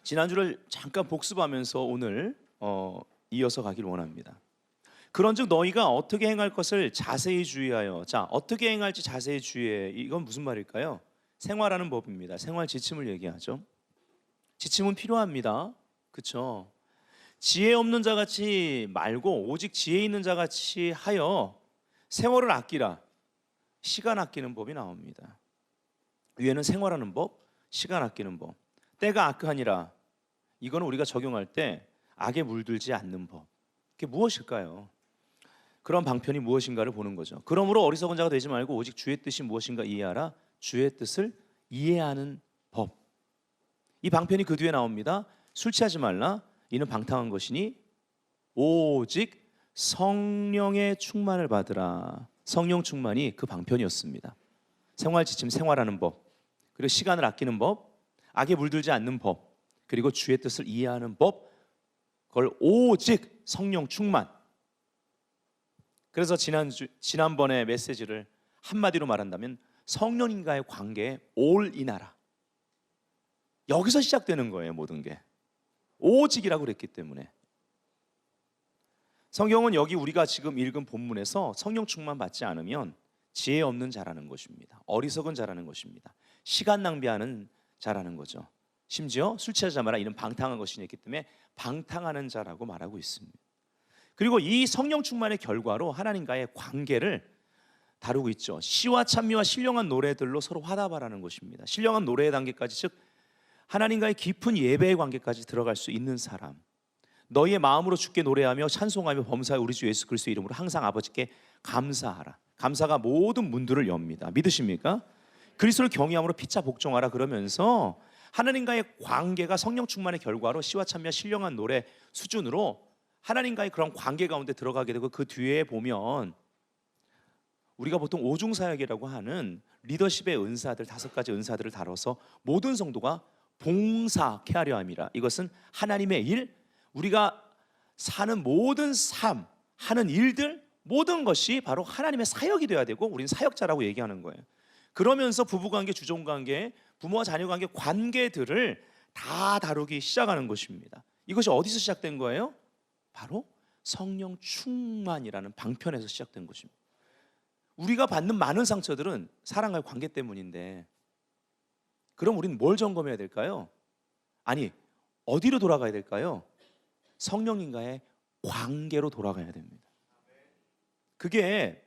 지난주를 잠깐 복습하면서 오늘 이어서 가길 원합니다. 그런즉 너희가 어떻게 행할 것을 자세히 주의하여. 자, 어떻게 행할지 자세히 주의해. 이건 무슨 말일까요? 생활하는 법입니다. 생활 지침을 얘기하죠. 지침은 필요합니다. 그렇죠? 지혜 없는 자 같이 말고 오직 지혜 있는 자 같이 하여 세월을 아끼라. 시간 아끼는 법이 나옵니다. 위에는 생활하는 법, 시간 아끼는 법. 때가 악하니라. 이거는 우리가 적용할 때 악에 물들지 않는 법. 그게 무엇일까요? 그런 방편이 무엇인가를 보는 거죠. 그러므로 어리석은 자가 되지 말고 오직 주의 뜻이 무엇인가 이해하라. 주의 뜻을 이해하는 법. 이 방편이 그 뒤에 나옵니다. 술 취하지 말라. 이는 방탕한 것이니 오직 성령의 충만을 받으라. 성령 충만이 그 방편이었습니다. 생활 지침, 생활하는 법, 그리고 시간을 아끼는 법, 악에 물들지 않는 법, 그리고 주의 뜻을 이해하는 법, 그걸 오직 성령 충만. 그래서 지난번에 메시지를 한마디로 말한다면 성령님과의 관계에 올인하라. 여기서 시작되는 거예요. 모든 게 오직이라고 그랬기 때문에. 성경은 여기 우리가 지금 읽은 본문에서 성령 충만 받지 않으면 지혜 없는 자라는 것입니다. 어리석은 자라는 것입니다. 시간 낭비하는 자라는 거죠. 심지어 술 취하지 마라. 이는 방탕한 것이기 때문에 방탕하는 자라고 말하고 있습니다. 그리고 이 성령 충만의 결과로 하나님과의 관계를 다루고 있죠. 시와 찬미와 신령한 노래들로 서로 화답하라는 것입니다. 신령한 노래의 단계까지, 즉 하나님과의 깊은 예배의 관계까지 들어갈 수 있는 사람. 너희의 마음으로 주께 노래하며 찬송하며 범사의 우리 주 예수 그리스도 이름으로 항상 아버지께 감사하라. 감사가 모든 문들을 엽니다. 믿으십니까? 그리스도를 경외함으로 피차 복종하라. 그러면서 하나님과의 관계가 성령 충만의 결과로 시와 찬미와 신령한 노래 수준으로 하나님과의 그런 관계 가운데 들어가게 되고, 그 뒤에 보면 우리가 보통 오중사역이라고 하는 리더십의 은사들, 5가지 은사들을 다뤄서 모든 성도가 봉사케 하려 함이라. 이것은 하나님의 일, 우리가 사는 모든 삶, 하는 일들, 모든 것이 바로 하나님의 사역이 되어야 되고 우리는 사역자라고 얘기하는 거예요. 그러면서 부부관계, 주종관계, 부모와 자녀관계, 관계들을 다 다루기 시작하는 것입니다. 이것이 어디서 시작된 거예요? 바로 성령 충만이라는 방편에서 시작된 것입니다. 우리가 받는 많은 상처들은 사랑과의 관계 때문인데, 그럼 우리는 뭘 점검해야 될까요? 아니, 어디로 돌아가야 될까요? 성령님과의 관계로 돌아가야 됩니다. 그게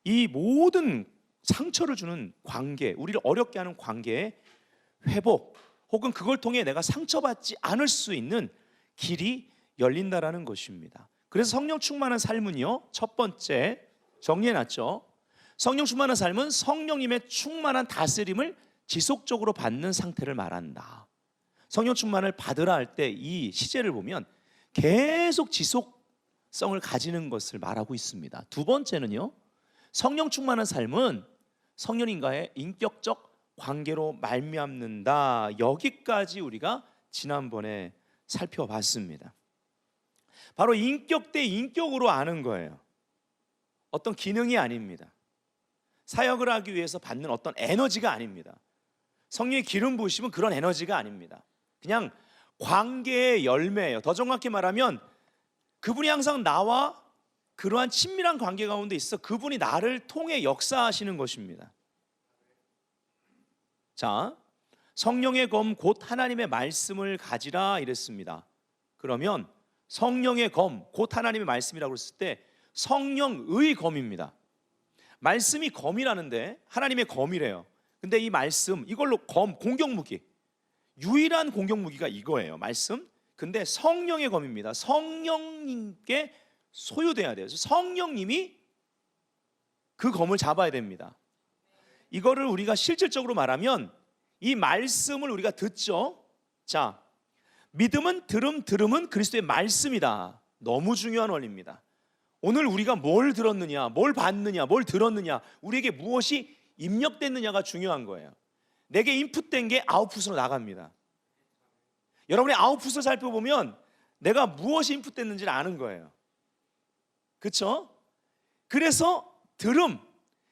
이 모든 상처를 주는 관계, 우리를 어렵게 하는 관계의 회복, 혹은 그걸 통해 내가 상처받지 않을 수 있는 길이 열린다라는 것입니다. 그래서 성령 충만한 삶은요, 첫 번째 정리해놨죠. 성령 충만한 삶은 성령님의 충만한 다스림을 지속적으로 받는 상태를 말한다. 성령 충만을 받으라 할 때 이 시제를 보면 계속 지속성을 가지는 것을 말하고 있습니다. 두 번째는요, 성령 충만한 삶은 성령님과의 인격적 관계로 말미암는다. 여기까지 우리가 지난번에 살펴봤습니다. 바로 인격 대 인격으로 아는 거예요. 어떤 기능이 아닙니다. 사역을 하기 위해서 받는 어떤 에너지가 아닙니다. 성령의 기름 부으심은 그런 에너지가 아닙니다. 그냥 관계의 열매예요. 더 정확히 말하면 그분이 항상 나와 그러한 친밀한 관계 가운데 있어 그분이 나를 통해 역사하시는 것입니다. 자, 성령의 검 곧 하나님의 말씀을 가지라 이랬습니다. 그러면 성령의 검 곧 하나님의 말씀이라고 했을 때 성령의 검입니다. 말씀이 검이라는데 하나님의 검이래요. 근데 이 말씀, 이걸로 검, 공격무기, 유일한 공격무기가 이거예요. 말씀. 근데 성령의 검입니다. 성령님께 소유돼야 돼요. 성령님이 그 검을 잡아야 됩니다. 이거를 우리가 실질적으로 말하면 이 말씀을 우리가 듣죠. 자, 믿음은 들음은 그리스도의 말씀이다. 너무 중요한 원리입니다. 오늘 우리가 뭘 들었느냐, 뭘 봤느냐, 뭘 들었느냐, 우리에게 무엇이 입력됐느냐가 중요한 거예요. 내게 인풋된 게 아웃풋으로 나갑니다. 여러분의 아웃풋을 살펴보면 내가 무엇이 인풋됐는지를 아는 거예요. 그렇죠? 그래서 들음,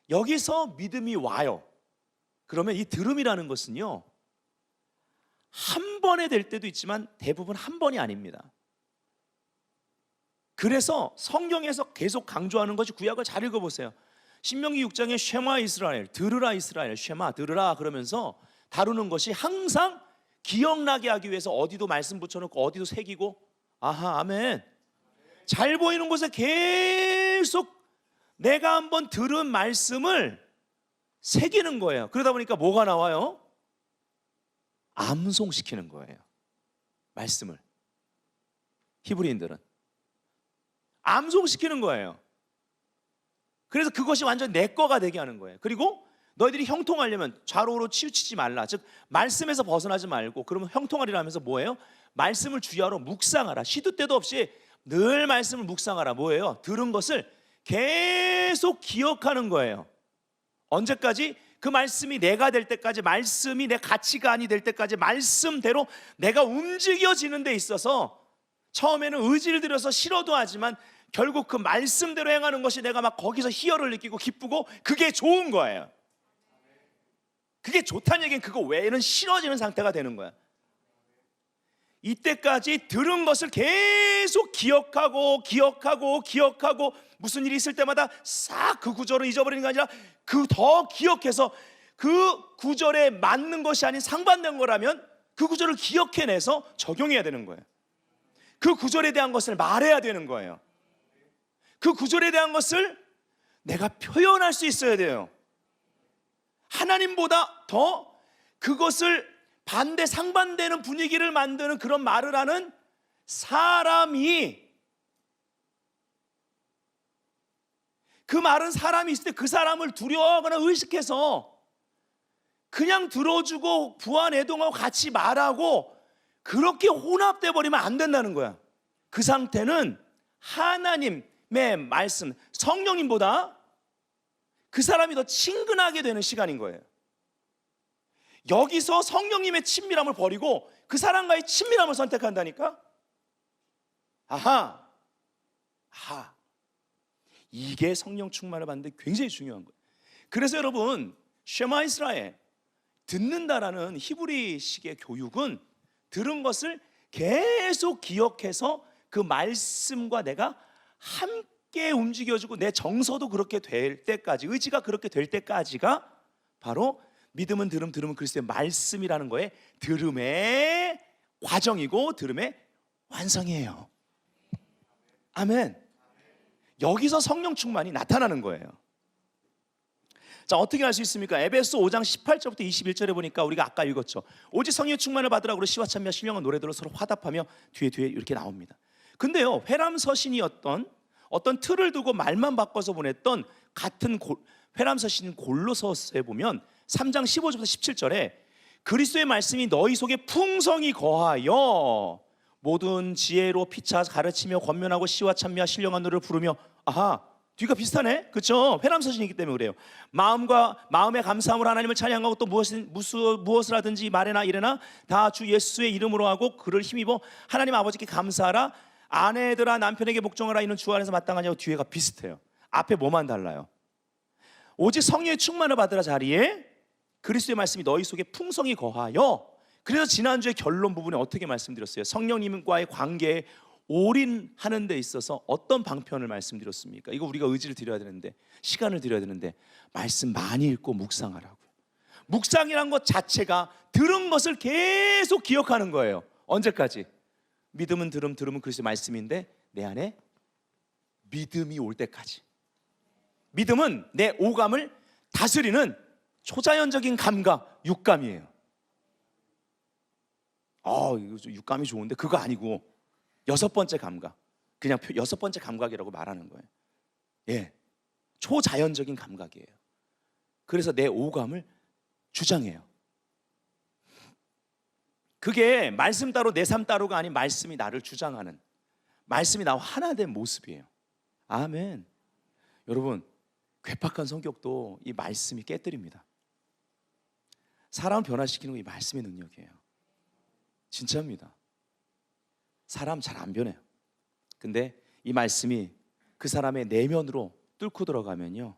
여기서 믿음이 와요. 그러면 이 들음이라는 것은요, 한 번에 될 때도 있지만 대부분 한 번이 아닙니다. 그래서 성경에서 계속 강조하는 것이, 구약을 잘 읽어보세요. 신명기 6장에 쉐마 이스라엘, 들으라 이스라엘, 쉐마 들으라 그러면서 다루는 것이 항상 기억나게 하기 위해서 어디도 말씀 붙여놓고 어디도 새기고, 아하, 아멘, 잘 보이는 곳에 계속 내가 한번 들은 말씀을 새기는 거예요. 그러다 보니까 뭐가 나와요? 암송시키는 거예요. 말씀을. 히브리인들은 암송시키는 거예요. 그래서 그것이 완전 내 거가 되게 하는 거예요. 그리고 너희들이 형통하려면 좌로우로 치우치지 말라. 즉 말씀에서 벗어나지 말고, 그러면 형통하리라면서 뭐예요? 말씀을 주야로 묵상하라. 시도 때도 없이 늘 말씀을 묵상하라. 뭐예요? 들은 것을 계속 기억하는 거예요. 언제까지? 그 말씀이 내가 될 때까지, 말씀이 내 가치관이 될 때까지, 말씀대로 내가 움직여지는 데 있어서 처음에는 의지를 들여서 싫어도 하지만 결국 그 말씀대로 행하는 것이 내가 막 거기서 희열을 느끼고 기쁘고, 그게 좋은 거예요. 그게 좋다는 얘기는 그거 외에는 싫어지는 상태가 되는 거야. 이때까지 들은 것을 계속 기억하고 무슨 일이 있을 때마다 싹 그 구절을 잊어버리는 게 아니라 그 더 기억해서 그 구절에 맞는 것이 아닌 상반된 거라면 그 구절을 기억해내서 적용해야 되는 거예요. 그 구절에 대한 것을 말해야 되는 거예요. 그 구절에 대한 것을 내가 표현할 수 있어야 돼요. 하나님보다 더 그것을 반대 상반되는 분위기를 만드는 그런 말을 하는 사람이, 그 말은 사람이 있을 때 그 사람을 두려워하거나 의식해서 그냥 들어주고 부안해동하고 같이 말하고 그렇게 혼합돼 버리면 안 된다는 거야. 그 상태는 하나님의 말씀, 성령님보다 그 사람이 더 친근하게 되는 시간인 거예요. 여기서 성령님의 친밀함을 버리고 그 사람과의 친밀함을 선택한다니까? 아하, 이게 성령 충만을 받는 데 굉장히 중요한 거예요. 그래서 여러분, 쉐마 이스라엘, 듣는다라는 히브리식의 교육은 들은 것을 계속 기억해서 그 말씀과 내가 함께 움직여주고 내 정서도 그렇게 될 때까지, 의지가 그렇게 될 때까지가 바로 믿음은 들음, 들음은 그리스도의 말씀이라는 거에 들음의 과정이고 들음의 완성이에요. 아멘. 여기서 성령 충만이 나타나는 거예요. 자, 어떻게 할 수 있습니까? 에베소 5장 18절부터 21절에 보니까 우리가 아까 읽었죠. 오직 성령의 충만을 받으라고 시와 찬미와 신령한 노래들로 서로 화답하며 뒤에 이렇게 나옵니다. 근데요, 회람서신이었던 어떤 틀을 두고 말만 바꿔서 보냈던 같은 회람서신 골로새서에 보면 3장 15절부터 17절에 그리스도의 말씀이 너희 속에 풍성히 거하여 모든 지혜로 피차 가르치며 권면하고 시와 찬미와 신령한 노래를 부르며, 아하, 뒤가 비슷하네, 그렇죠? 회람서신이기 때문에 그래요. 마음의 감사함으로 하나님을 찬양하고 또 무엇을 하든지 말이나 이래나 다 주 예수의 이름으로 하고 그를 힘입어 하나님 아버지께 감사하라. 아내들아 남편에게 복종하라. 이는 주 안에서 마땅하냐고. 뒤에가 비슷해요. 앞에 뭐만 달라요? 오직 성령의 충만을 받으라 자리에 그리스도의 말씀이 너희 속에 풍성히 거하여. 그래서 지난주에 결론 부분에 어떻게 말씀드렸어요? 성령님과의 관계에 올인하는 데 있어서 어떤 방편을 말씀드렸습니까? 이거 우리가 의지를 드려야 되는데, 시간을 드려야 되는데, 말씀 많이 읽고 묵상하라고요. 묵상이란 것 자체가 들은 것을 계속 기억하는 거예요. 언제까지? 믿음은 들음, 들음은 그리스도의 말씀인데 내 안에 믿음이 올 때까지. 믿음은 내 오감을 다스리는 초자연적인 감각, 육감이에요. 이거 육감이 좋은데 그거 아니고 여섯 번째 감각, 그냥 여섯 번째 감각이라고 말하는 거예요. 예, 초자연적인 감각이에요. 그래서 내 오감을 주장해요. 그게 말씀 따로 내 삶 따로가 아닌 말씀이 나를 주장하는, 말씀이 나와 하나 된 모습이에요. 아멘. 여러분, 괴팍한 성격도 이 말씀이 깨뜨립니다. 사람을 변화시키는 거 이 말씀의 능력이에요. 진짜입니다. 사람 잘 안 변해요. 근데 이 말씀이 그 사람의 내면으로 뚫고 들어가면요,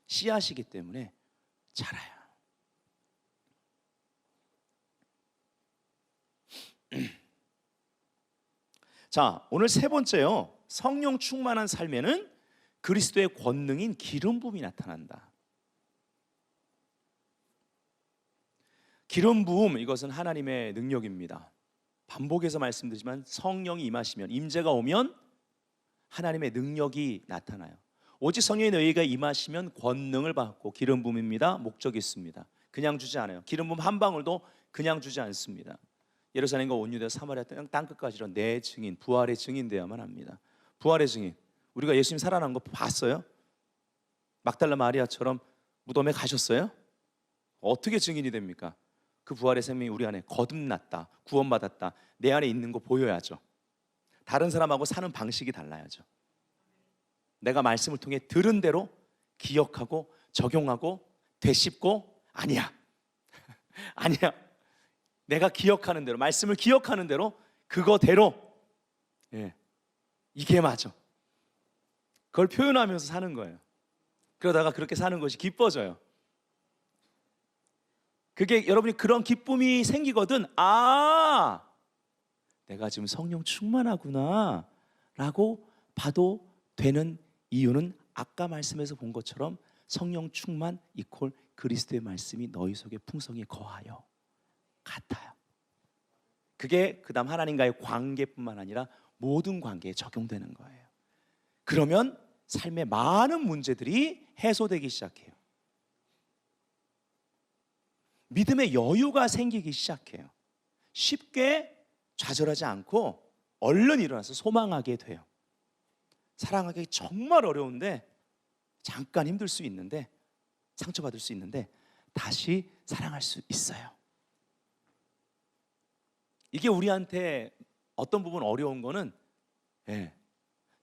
씨앗이기 때문에 자라요. 자, 오늘 세 번째요. 성령 충만한 삶에는 그리스도의 권능인 기름 부음이 나타난다. 기름 부음, 이것은 하나님의 능력입니다. 반복해서 말씀드리지만 성령이 임하시면, 임재가 오면 하나님의 능력이 나타나요. 오직 성령의 너희가 임하시면 권능을 받고, 기름 부음입니다. 목적이 있습니다. 그냥 주지 않아요. 기름 부음 한 방울도 그냥 주지 않습니다. 예루살렘과 온 유대 사마리아 땅끝까지 내 증인, 부활의 증인 되어야만 합니다. 부활의 증인. 우리가 예수님 살아난 거 봤어요? 막달라 마리아처럼 무덤에 가셨어요? 어떻게 증인이 됩니까? 그 부활의 생명이 우리 안에 거듭났다, 구원받았다, 내 안에 있는 거 보여야죠. 다른 사람하고 사는 방식이 달라야죠. 내가 말씀을 통해 들은 대로 기억하고 적용하고 되씹고, 아니야 아니야, 내가 기억하는 대로, 말씀을 기억하는 대로, 그거대로, 이게 맞아, 그걸 표현하면서 사는 거예요. 그러다가 그렇게 사는 것이 기뻐져요. 그게 여러분이 그런 기쁨이 생기거든, 아, 내가 지금 성령 충만하구나 라고 봐도 되는 이유는 아까 말씀에서 본 것처럼 성령 충만 이퀄 그리스도의 말씀이 너희 속에 풍성히 거하여 같아요. 그게 그 다음 하나님과의 관계뿐만 아니라 모든 관계에 적용되는 거예요. 그러면 삶의 많은 문제들이 해소되기 시작해요. 믿음의 여유가 생기기 시작해요. 쉽게 좌절하지 않고 얼른 일어나서 소망하게 돼요. 사랑하기 정말 어려운데, 잠깐 힘들 수 있는데, 상처받을 수 있는데 다시 사랑할 수 있어요. 이게 우리한테 어떤 부분 어려운 거는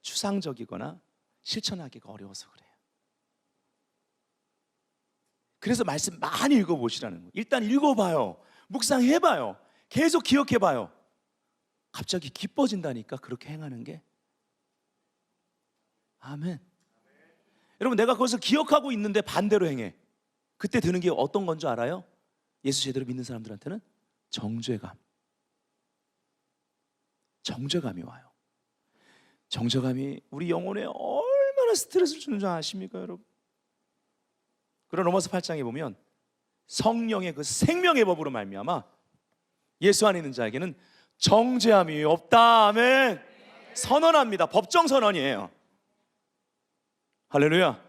추상적이거나 실천하기가 어려워서 그래요. 그래서 말씀 많이 읽어보시라는 거예요. 일단 읽어봐요. 묵상해봐요. 계속 기억해봐요. 갑자기 기뻐진다니까, 그렇게 행하는 게. 아멘. 여러분, 내가 그것을 기억하고 있는데 반대로 행해. 그때 드는 게 어떤 건 줄 알아요? 예수 제대로 믿는 사람들한테는 정죄감. 정죄감이 와요. 정죄감이 우리 영혼에 얼마나 스트레스를 주는 줄 아십니까, 여러분? 그런 로마서 8장에 보면 성령의 그 생명의 법으로 말미암아 예수 안에 있는 자에게는 정죄함이 없다. 아멘. 선언합니다. 법정 선언이에요. 할렐루야.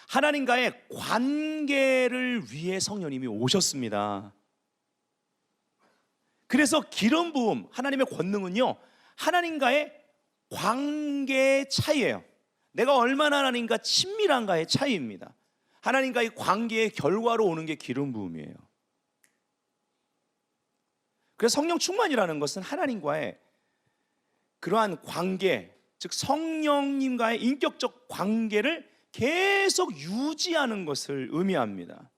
하나님과의 관계를 위해 성령님이 오셨습니다. 그래서 기름 부음, 하나님의 권능은요, 하나님과의 관계의 차이예요. 내가 얼마나 하나님과 친밀한가의 차이입니다. 하나님과의 관계의 결과로 오는 게 기름 부음이에요. 그래서 성령 충만이라는 것은 하나님과의 그러한 관계, 즉 성령님과의 인격적 관계를 계속 유지하는 것을 의미합니다.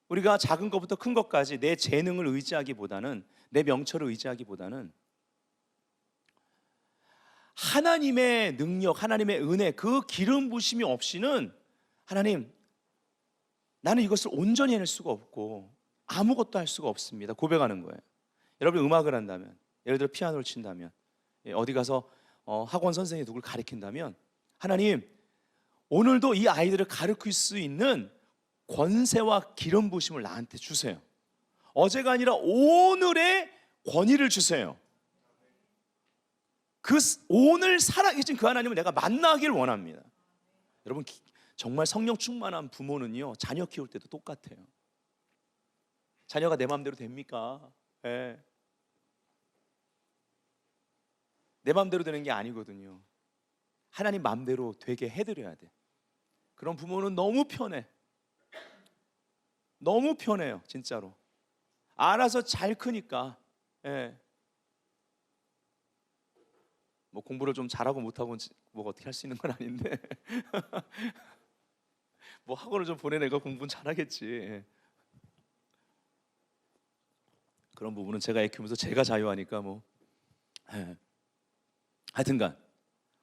우리가 작은 것부터 큰 것까지 내 재능을 의지하기보다는, 내 명철을 의지하기보다는 하나님의 능력, 하나님의 은혜, 그 기름 부으심이 없이는, 하나님, 나는 이것을 온전히 해낼 수가 없고 아무것도 할 수가 없습니다. 고백하는 거예요. 여러분, 음악을 한다면, 예를 들어 피아노를 친다면, 어디 가서 학원 선생님이 누굴 가르친다면, 하나님, 오늘도 이 아이들을 가르칠 수 있는 권세와 기름 부으심을 나한테 주세요. 어제가 아니라 오늘의 권위를 주세요. 그 오늘 살아계신 그 하나님을 내가 만나길 원합니다. 여러분, 정말 성령 충만한 부모는요, 자녀 키울 때도 똑같아요. 자녀가 내 마음대로 됩니까? 네. 내 마음대로 되는 게 아니거든요. 하나님 마음대로 되게 해드려야 돼. 그런 부모는 너무 편해. 너무 편해요, 진짜로. 알아서 잘 크니까. 뭐 공부를 좀 잘하고 못하고 뭐 어떻게 할 수 있는 건 아닌데 뭐 학원을 좀 보내내가 공부는 잘하겠지. 그런 부분은 제가 애 키우면서 제가 자유하니까 뭐. 하여튼간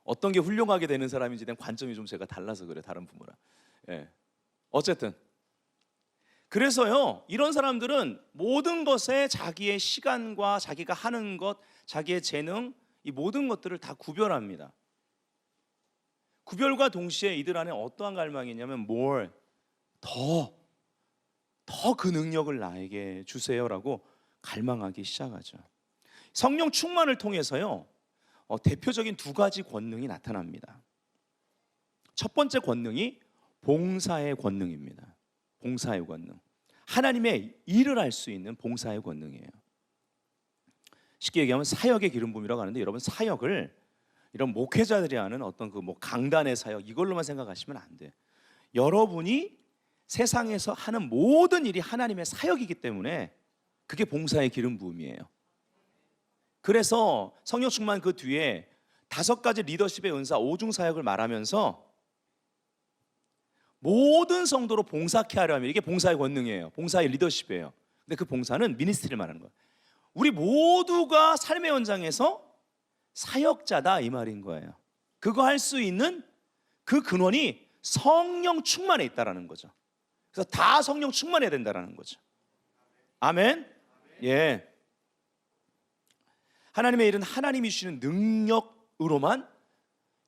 어떤 게 훌륭하게 되는 사람인지에 대한 관점이 좀 제가 달라서 그래, 다른 부모랑. 어쨌든 그래서요, 이런 사람들은 모든 것에 자기의 시간과 자기가 하는 것, 자기의 재능, 이 모든 것들을 다 구별합니다. 구별과 동시에 이들 안에 어떠한 갈망이 있냐면 more, 더 그 능력을 나에게 주세요라고 갈망하기 시작하죠. 성령 충만을 통해서요, 대표적인 두 가지 권능이 나타납니다. 첫 번째 권능이 봉사의 권능입니다. 봉사의 권능. 하나님의 일을 할 수 있는 봉사의 권능이에요. 쉽게 얘기하면 사역의 기름 부음이라고 하는데, 여러분 사역을 이런 목회자들이 하는 어떤 그 뭐 강단의 사역 이걸로만 생각하시면 안 돼. 여러분이 세상에서 하는 모든 일이 하나님의 사역이기 때문에 그게 봉사의 기름 부음이에요. 그래서 성령 충만 그 뒤에 5가지 리더십의 은사 5중 사역을 말하면서 모든 성도로 봉사케 하려 하면, 이게 봉사의 권능이에요. 봉사의 리더십이에요. 근데 그 봉사는 미니스트리를 말하는 거예요. 우리 모두가 삶의 현장에서 사역자다 이 말인 거예요. 그거 할 수 있는 그 근원이 성령 충만에 있다라는 거죠. 그래서 다 성령 충만해야 된다라는 거죠. 아멘. 예. 하나님의 일은 하나님이 주시는 능력으로만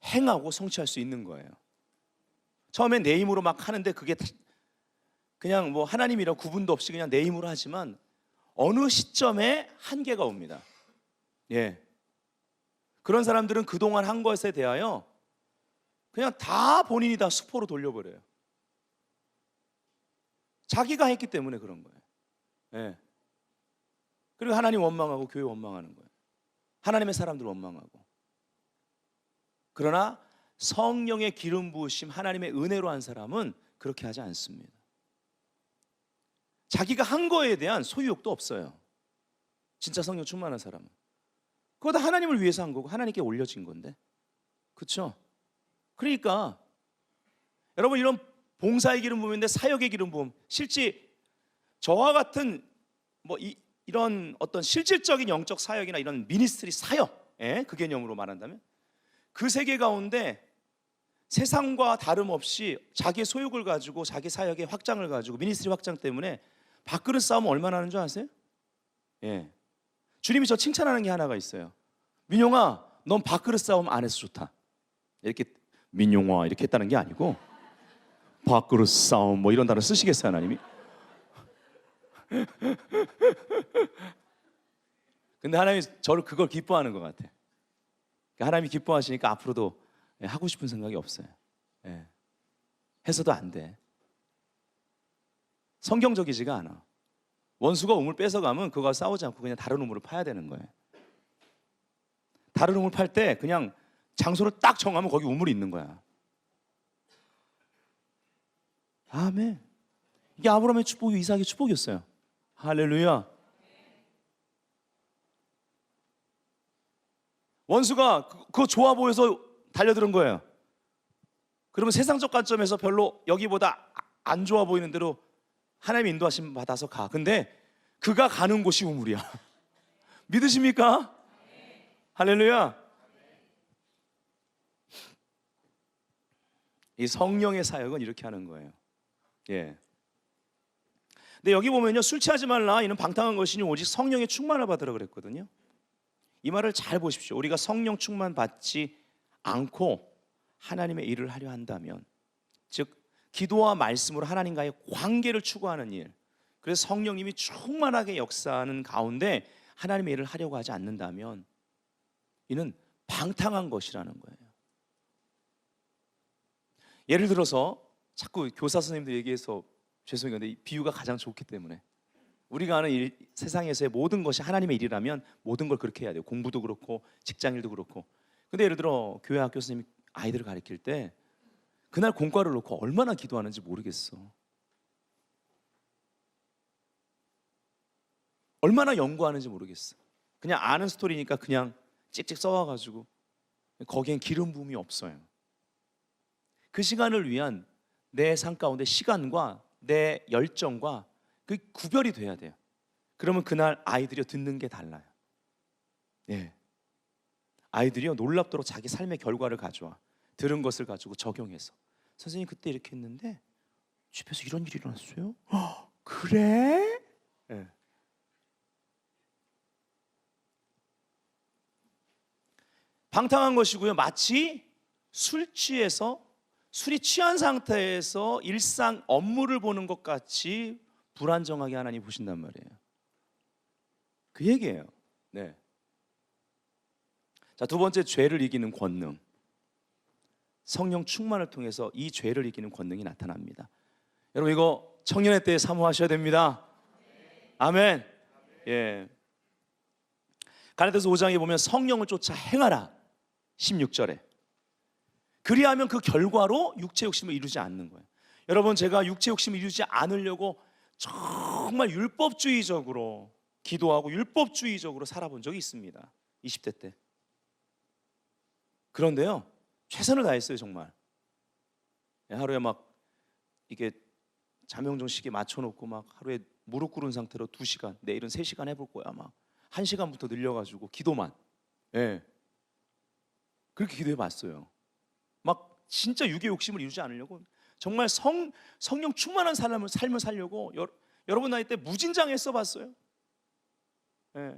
행하고 성취할 수 있는 거예요. 처음엔 내 힘으로 막 하는데 그게 그냥 뭐 하나님이랑 구분도 없이 그냥 내 힘으로 하지만 어느 시점에 한계가 옵니다. 예. 그런 사람들은 그동안 한 것에 대하여 그냥 다 본인이 다 수포로 돌려버려요. 자기가 했기 때문에 그런 거예요. 예. 그리고 하나님 원망하고 교회 원망하는 거예요. 하나님의 사람들 원망하고. 그러나 성령의 기름 부으심, 하나님의 은혜로 한 사람은 그렇게 하지 않습니다. 자기가 한 거에 대한 소유욕도 없어요. 진짜 성령 충만한 사람은. 그거 다 하나님을 위해서 한 거고 하나님께 올려진 건데, 그렇죠? 그러니까 여러분, 이런 봉사의 기름 부음인데 사역의 기름 부음, 실제 저와 같은 이런 어떤 실질적인 영적 사역이나 이런 미니스트리 사역, 그 개념으로 말한다면 그 세계 가운데 세상과 다름없이 자기의 소욕을 가지고 자기 사역의 확장을 가지고 미니스트리 확장 때문에 밥그릇 싸움 얼마나 하는 줄 아세요? 예. 주님이 저 칭찬하는 게 하나가 있어요. 민용아, 넌 밥그릇 싸움 안 해서 좋다. 이렇게 민용아 이렇게 했다는 게 아니고 밥그릇 싸움 뭐 이런 단어 쓰시겠어요, 하나님이? 근데 하나님이 저를 그걸 기뻐하는 것 같아. 하나님이 기뻐하시니까 앞으로도 하고 싶은 생각이 없어요. 예. 해서도 안 돼. 성경적이지가 않아. 원수가 우물 뺏어가면 그거 싸우지 않고 그냥 다른 우물을 파야 되는 거예요. 다른 우물 팔 때 그냥 장소를 딱 정하면 거기 우물이 있는 거야. 아멘. 이게 아브라함의 축복이 이삭의 축복이었어요. 할렐루야. 원수가 그거 좋아 보여서 달려드는 거예요. 그러면 세상적 관점에서 별로 여기보다 안 좋아 보이는 대로 하나님의 인도하심 받아서 가. 근데 그가 가는 곳이 우물이야. 믿으십니까? 할렐루야. 이 성령의 사역은 이렇게 하는 거예요. 예. 근데 여기 보면요, 술 취하지 말라, 이는 방탕한 것이니 오직 성령의 충만을 받으라 그랬거든요. 이 말을 잘 보십시오. 우리가 성령 충만 받지 않고 하나님의 일을 하려 한다면, 즉 기도와 말씀으로 하나님과의 관계를 추구하는 일, 그래서 성령님이 충만하게 역사하는 가운데 하나님의 일을 하려고 하지 않는다면 이는 방탕한 것이라는 거예요. 예를 들어서 자꾸 교사 선생님들 얘기해서 죄송해요. 근데 이 비유가 가장 좋기 때문에, 우리가 하는 세상에서의 모든 것이 하나님의 일이라면 모든 걸 그렇게 해야 돼요. 공부도 그렇고 직장일도 그렇고. 근데 예를 들어 교회 학교 선생님이 아이들을 가르칠 때 그날 공과를 놓고 얼마나 기도하는지 모르겠어. 얼마나 연구하는지 모르겠어. 그냥 아는 스토리니까 그냥 찍찍 써와가지고 거기엔 기름 부음이 없어요. 그 시간을 위한 내 삶 가운데 시간과 내 열정과 그 구별이 돼야 돼요. 그러면 그날 아이들이 듣는 게 달라요. 예. 아이들이요, 놀랍도록 자기 삶의 결과를 가져와. 들은 것을 가지고 적용해서, 선생님 그때 이렇게 했는데 집에서 이런 일이 일어났어요? 그래? 네. 방탕한 것이고요. 마치 술 취해서 술이 취한 상태에서 일상 업무를 보는 것 같이 불안정하게 하나님 보신단 말이에요. 그 얘기예요. 네. 자, 두 번째, 죄를 이기는 권능. 성령 충만을 통해서 이 죄를 이기는 권능이 나타납니다. 여러분, 이거 청년의 때에 사모하셔야 됩니다. 아멘. 예. 갈라디아서 5장에 보면 성령을 쫓아 행하라 16절에. 그리하면 그 결과로 육체 욕심을 이루지 않는 거예요. 여러분, 제가 육체 욕심을 이루지 않으려고 정말 율법주의적으로 기도하고 율법주의적으로 살아본 적이 있습니다. 20대 때. 그런데요, 최선을 다했어요. 정말. 하루에 막 이게 자명종 시계 맞춰놓고 막 하루에 무릎 꿇은 상태로 2시간, 내일은 3시간 해볼 거야. 막 1시간부터 늘려가지고 기도만. 예. 그렇게 기도해봤어요. 막 진짜 육의 욕심을 이루지 않으려고 정말 성령 충만한 삶을 살려고 여러분 나이 때 무진장에 써봤어요. 예.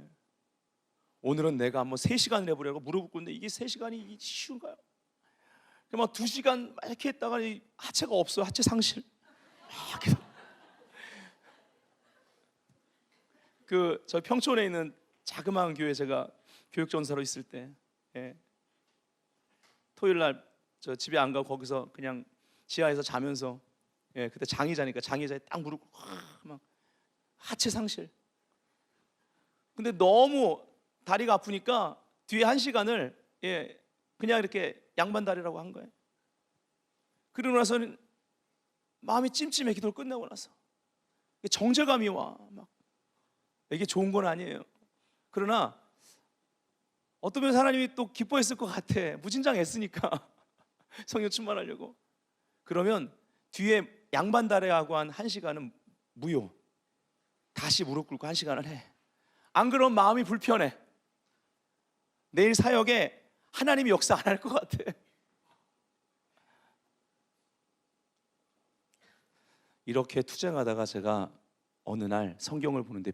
오늘은 내가 한번 3시간을 해보려고 무릎을 꿇는데 이게 3시간이 쉬운가요? 막 2시간 이렇게 했다가 하체가 없어요. 하체 상실. 저 평촌에 있는 자그마한 교회 제가 교육전사로 있을 때, 예. 토요일 날 저 집에 안 가고 거기서 그냥 지하에서 자면서, 예, 그때 장의자니까 장의자에 딱 무릎 꿇고 막 하체 상실. 근데 너무 다리가 아프니까 뒤에 1시간을, 예, 그냥 이렇게 양반 다리라고 한 거예요. 그러고 나서는 마음이 찜찜해. 기도를 끝내고 나서 정죄감이 와. 막 이게 좋은 건 아니에요. 그러나 어떤 면에서 하나님이 또 기뻐했을 것 같아. 무진장 애쓰니까 성령 충만하려고. 그러면 뒤에 양반 다리하고 한 1시간은 무효. 다시 무릎 꿇고 1시간을 해. 안 그러면 마음이 불편해. 내일 사역에 하나님이 역사 안 할 것 같아. 이렇게 투쟁하다가 제가 어느 날 성경을 보는데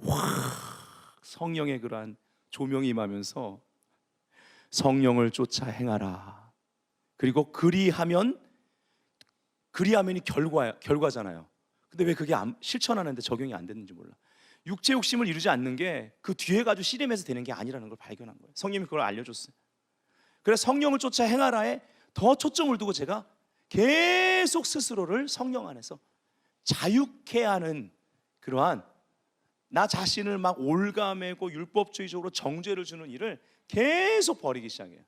확 성령의 그러한 조명이 임하면서 성령을 쫓아 행하라. 그리고 그리하면이 결과잖아요. 근데 왜 그게 실천하는데 적용이 안 됐는지 몰라. 육체 욕심을 이루지 않는 게 그 뒤에 가지고 씨름해서 되는 게 아니라는 걸 발견한 거예요. 성령님이 그걸 알려줬어요. 그래서 성령을 쫓아 행하라에 더 초점을 두고 제가 계속 스스로를 성령 안에서 자유케 하는 그러한, 나 자신을 막 올가매고 율법주의적으로 정죄를 주는 일을 계속 버리기 시작해요.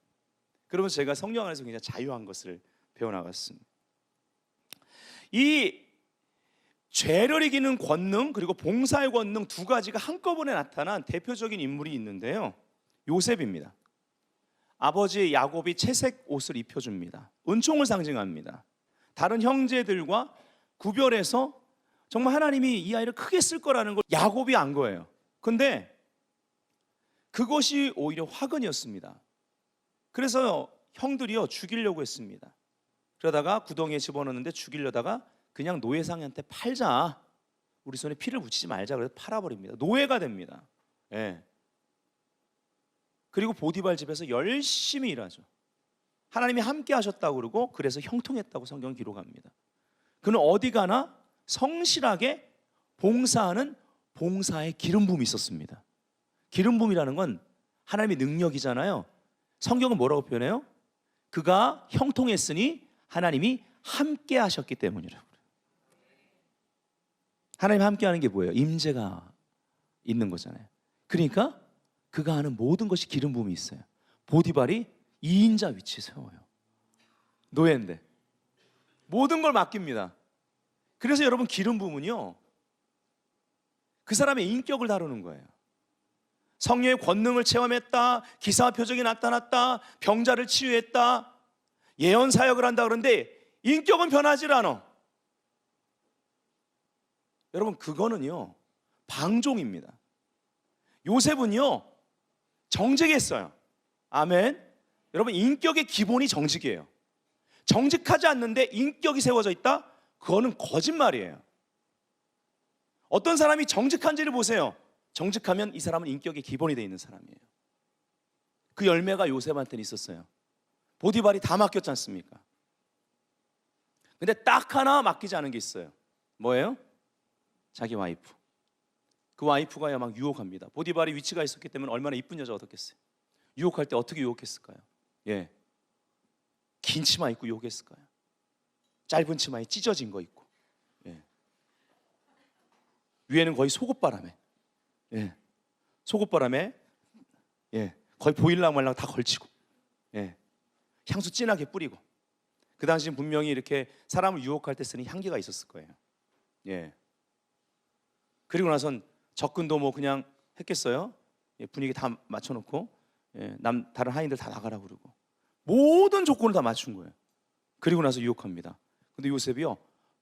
그러면서 제가 성령 안에서 굉장히 자유한 것을 배워나갔습니다. 이 죄를 이기는 권능 그리고 봉사의 권능 두 가지가 한꺼번에 나타난 대표적인 인물이 있는데요, 요셉입니다. 아버지 야곱이 채색 옷을 입혀줍니다. 은총을 상징합니다. 다른 형제들과 구별해서 정말 하나님이 이 아이를 크게 쓸 거라는 걸 야곱이 안 거예요. 근데 그것이 오히려 화근이었습니다. 그래서 형들이요 죽이려고 했습니다. 그러다가 구덩이에 집어넣는데 죽이려다가 그냥 노예상한테 팔자, 우리 손에 피를 묻히지 말자, 그래서 팔아버립니다. 노예가 됩니다. 예. 그리고 보디발 집에서 열심히 일하죠. 하나님이 함께 하셨다고 그러고 그래서 형통했다고 성경 기록합니다. 그는 어디 가나 성실하게 봉사하는 봉사의 기름 부음이 있었습니다. 기름 부음이라는 건 하나님의 능력이잖아요. 성경은 뭐라고 표현해요? 그가 형통했으니 하나님이 함께 하셨기 때문이라고. 하나님 함께 하는 게 뭐예요? 임재가 있는 거잖아요. 그러니까 그가 하는 모든 것이 기름 부음이 있어요. 보디발이 2인자 위치에 세워요. 노예인데 모든 걸 맡깁니다. 그래서 여러분, 기름 부음은요 그 사람의 인격을 다루는 거예요. 성령의 권능을 체험했다, 기사와 표적이 나타났다, 병자를 치유했다, 예언 사역을 한다 그러는데 인격은 변하지 않아. 여러분, 그거는요 방종입니다. 요셉은요 정직했어요. 아멘. 여러분, 인격의 기본이 정직이에요. 정직하지 않는데 인격이 세워져 있다? 그거는 거짓말이에요. 어떤 사람이 정직한지를 보세요. 정직하면 이 사람은 인격의 기본이 되어 있는 사람이에요. 그 열매가 요셉한테는 있었어요. 보디발이 다 맡겼지 않습니까? 근데 딱 하나 맡기지 않은 게 있어요. 뭐예요? 자기 와이프. 그 와이프가 막 유혹합니다. 보디발이 위치가 있었기 때문에 얼마나 이쁜 여자가 어떻겠어요? 유혹할 때 어떻게 유혹했을까요? 예, 긴 치마 입고 유혹했을까요? 짧은 치마에 찢어진 거 입고, 예. 위에는 거의 속옷바람에, 예. 속옷바람에, 예. 거의 보일랑 말랑 다 걸치고, 예. 향수 진하게 뿌리고. 그 당시엔 분명히 이렇게 사람을 유혹할 때 쓰는 향기가 있었을 거예요. 예. 그리고 나선 접근도 뭐 그냥 했겠어요? 예, 분위기 다 맞춰놓고, 예, 다른 하인들 다 나가라고 그러고 모든 조건을 다 맞춘 거예요. 그리고 나서 유혹합니다. 근데 요셉이요,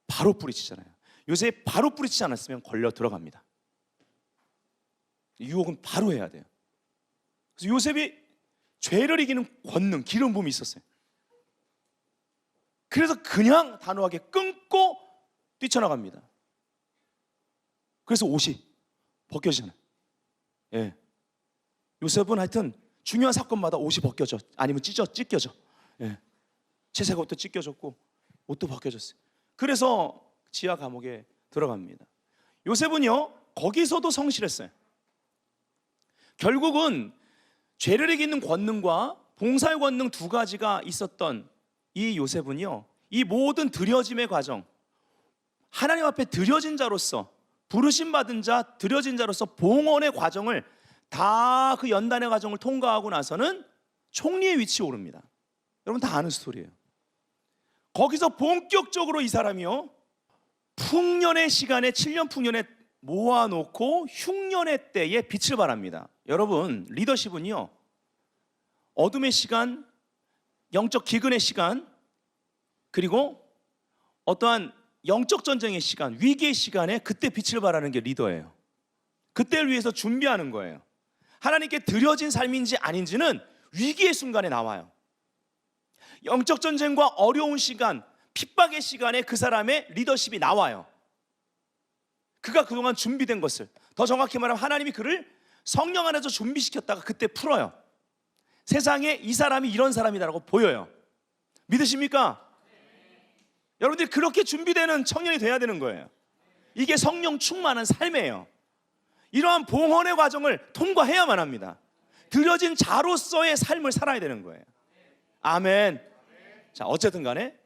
바로 뿌리치잖아요. 요셉이 바로 뿌리치지 않았으면 걸려 들어갑니다. 유혹은 바로 해야 돼요. 그래서 요셉이 죄를 이기는 권능, 기름 부음이 있었어요. 그래서 그냥 단호하게 끊고 뛰쳐나갑니다. 그래서 옷이 벗겨지잖아요. 예. 요셉은 하여튼 중요한 사건마다 옷이 벗겨져, 아니면 찢겨져. 예. 채색 옷도 찢겨졌고 옷도 벗겨졌어요. 그래서 지하 감옥에 들어갑니다. 요셉은요, 거기서도 성실했어요. 결국은 죄를 이기는 권능과 봉사의 권능 두 가지가 있었던 이 요셉은요, 이 모든 드려짐의 과정, 하나님 앞에 드려진 자로서, 부르심 받은 자, 드려진 자로서 봉헌의 과정을 다, 그 연단의 과정을 통과하고 나서는 총리의 위치에 오릅니다. 여러분 다 아는 스토리예요. 거기서 본격적으로 이 사람이요, 풍년의 시간에, 7년 풍년에 모아놓고 흉년의 때에 빛을 발합니다. 여러분, 리더십은요, 어둠의 시간, 영적 기근의 시간, 그리고 어떠한 영적 전쟁의 시간, 위기의 시간에 그때 빛을 발하는 게 리더예요. 그때를 위해서 준비하는 거예요. 하나님께 드려진 삶인지 아닌지는 위기의 순간에 나와요. 영적 전쟁과 어려운 시간, 핍박의 시간에 그 사람의 리더십이 나와요. 그가 그동안 준비된 것을, 더 정확히 말하면 하나님이 그를 성령 안에서 준비시켰다가 그때 풀어요. 세상에 이 사람이 이런 사람이다라고 보여요. 믿으십니까? 여러분들이 그렇게 준비되는 청년이 돼야 되는 거예요. 이게 성령 충만한 삶이에요. 이러한 봉헌의 과정을 통과해야만 합니다. 드려진 자로서의 삶을 살아야 되는 거예요. 아멘. 자, 어쨌든 간에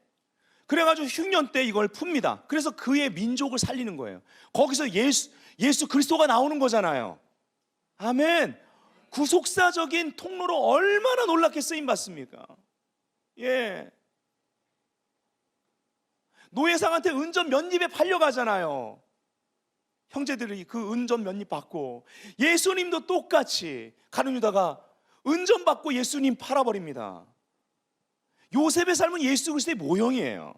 그래가지고 흉년 때 이걸 풉니다. 그래서 그의 민족을 살리는 거예요. 거기서 예수 그리스도가 나오는 거잖아요. 아멘. 구속사적인 통로로 얼마나 놀랍게 쓰임 받습니까? 예. 노예상한테 은전 면입에 팔려가잖아요. 형제들이 그 은전 면입 받고, 예수님도 똑같이 가룟 유다가 은전 받고 예수님 팔아버립니다. 요셉의 삶은 예수 그리스도의 모형이에요.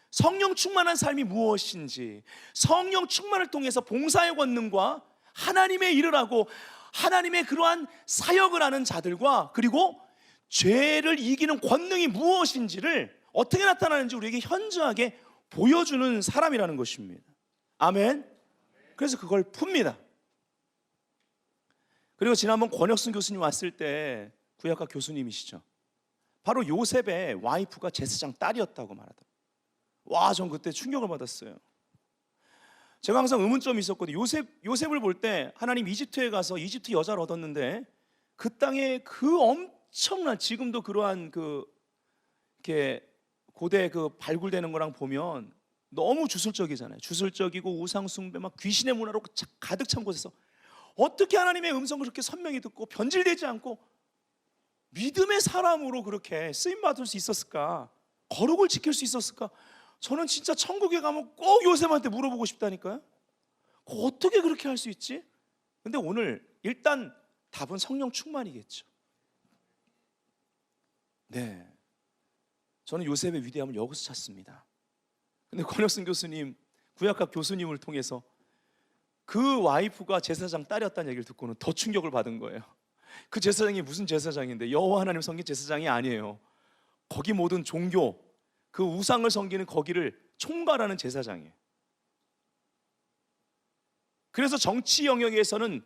성령 충만한 삶이 무엇인지, 성령 충만을 통해서 봉사의 권능과 하나님의 일을 하고 하나님의 그러한 사역을 하는 자들과, 그리고 죄를 이기는 권능이 무엇인지를 어떻게 나타나는지 우리에게 현저하게 보여주는 사람이라는 것입니다. 아멘. 그래서 그걸 풉니다. 그리고 지난번 권혁순 교수님 왔을 때, 구약과 교수님이시죠, 바로 요셉의 와이프가 제사장 딸이었다고 말하더라고요. 와, 전 그때 충격을 받았어요. 제가 항상 의문점이 있었거든요. 요셉을 볼 때 하나님 이집트에 가서 이집트 여자를 얻었는데, 그 땅에 그 엄청난, 지금도 그러한 이렇게 고대 그 발굴되는 거랑 보면 너무 주술적이잖아요. 주술적이고 우상숭배, 막 귀신의 문화로 가득 찬 곳에서 어떻게 하나님의 음성을 그렇게 선명히 듣고 변질되지 않고 믿음의 사람으로 그렇게 쓰임받을 수 있었을까? 거룩을 지킬 수 있었을까? 저는 진짜 천국에 가면 꼭 요셉한테 물어보고 싶다니까요. 어떻게 그렇게 할 수 있지? 근데 오늘 일단 답은 성령 충만이겠죠. 네, 저는 요셉의 위대함을 여기서 찾습니다. 근데 권혁순 교수님, 구약학 교수님을 통해서 그 와이프가 제사장 딸이었다는 얘기를 듣고는 더 충격을 받은 거예요. 그 제사장이 무슨 제사장인데, 여호와 하나님 섬긴 제사장이 아니에요. 거기 모든 종교, 그 우상을 섬기는 거기를 총괄하는 제사장이에요. 그래서 정치 영역에서는